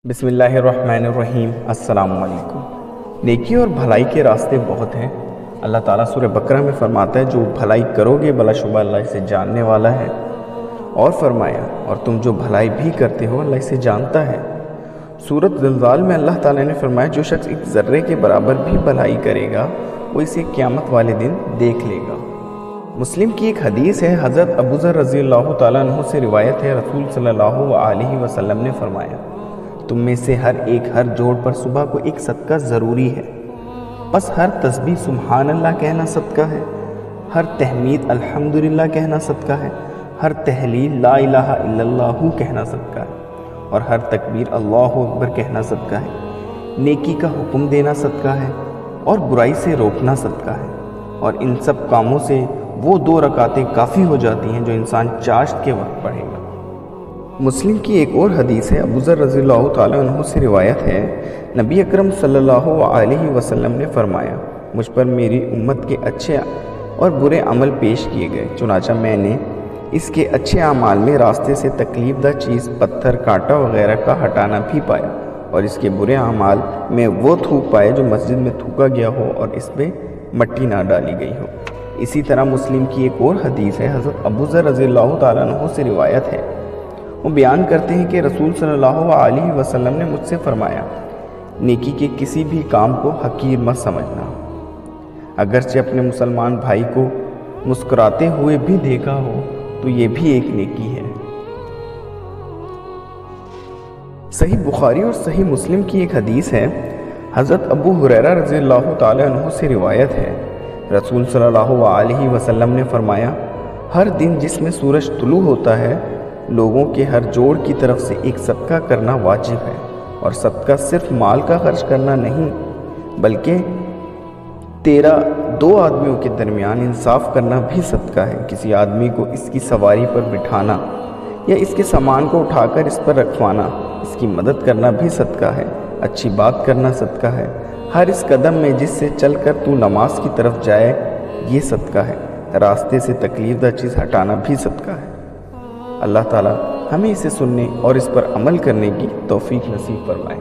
بسم اللہ الرحمن الرحیم۔ السلام علیکم۔ نیکی اور بھلائی کے راستے بہت ہیں۔ اللہ تعالیٰ سورہ بقرہ میں فرماتا ہے جو بھلائی کرو گے بلا شبہ اللہ اسے جاننے والا ہے، اور فرمایا اور تم جو بھلائی بھی کرتے ہو اللہ اسے جانتا ہے۔ سورۃ زلزال میں اللہ تعالیٰ نے فرمایا جو شخص ایک ذرے کے برابر بھی بھلائی کرے گا وہ اسے قیامت والے دن دیکھ لے گا۔ مسلم کی ایک حدیث ہے، حضرت ابو ذر رضی اللہ تعالیٰ عنہ سے روایت ہے، رسول صلی اللہ علیہ وسلم نے فرمایا تم میں سے ہر ایک ہر جوڑ پر صبح کو ایک صدقہ ضروری ہے، بس ہر تسبیح سبحان اللہ کہنا صدقہ ہے، ہر تحمید الحمدللہ کہنا صدقہ ہے، ہر تحلیل لا الہ الا اللہ کہنا صدقہ ہے، اور ہر تکبیر اللہ اکبر کہنا صدقہ ہے۔ نیکی کا حکم دینا صدقہ ہے اور برائی سے روکنا صدقہ ہے، اور ان سب کاموں سے وہ 2 رکعتیں کافی ہو جاتی ہیں جو انسان چاشت کے وقت پڑھے گا۔ مسلم کی ایک اور حدیث ہے، ابو ذر رضی اللہ تعالیٰ عنہ سے روایت ہے، نبی اکرم صلی اللہ علیہ وسلم نے فرمایا مجھ پر میری امت کے اچھے اور برے عمل پیش کیے گئے، چنانچہ میں نے اس کے اچھے اعمال میں راستے سے تکلیف دہ چیز پتھر کانٹا وغیرہ کا ہٹانا بھی پایا، اور اس کے برے اعمال میں وہ تھوک پائے جو مسجد میں تھوکا گیا ہو اور اس پہ مٹی نہ ڈالی گئی ہو۔ اسی طرح مسلم کی ایک اور حدیث ہے، حضرت ابو ذر رضی اللہ تعالیٰ عنہ سے روایت ہے، وہ بیان کرتے ہیں کہ رسول صلی اللہ علیہ وسلم نے مجھ سے فرمایا نیکی کے کسی بھی کام کو حقیر مت سمجھنا، اگرچہ اپنے مسلمان بھائی کو مسکراتے ہوئے بھی دیکھا ہو تو یہ بھی ایک نیکی ہے۔ صحیح بخاری اور صحیح مسلم کی ایک حدیث ہے، حضرت ابو ہریرہ رضی اللہ تعالی عنہ سے روایت ہے، رسول صلی اللہ علیہ وسلم نے فرمایا ہر دن جس میں سورج طلوع ہوتا ہے لوگوں کے ہر جوڑ کی طرف سے ایک صدقہ کرنا واجب ہے، اور صدقہ صرف مال کا خرچ کرنا نہیں بلکہ 2 آدمیوں کے درمیان انصاف کرنا بھی صدقہ ہے، کسی آدمی کو اس کی سواری پر بٹھانا یا اس کے سامان کو اٹھا کر اس پر رکھوانا، اس کی مدد کرنا بھی صدقہ ہے، اچھی بات کرنا صدقہ ہے، ہر اس قدم میں جس سے چل کر تو نماز کی طرف جائے یہ صدقہ ہے، راستے سے تکلیف دہ چیز ہٹانا بھی صدقہ ہے۔ اللہ تعالیٰ ہمیں اسے سننے اور اس پر عمل کرنے کی توفیق نصیب فرمائے۔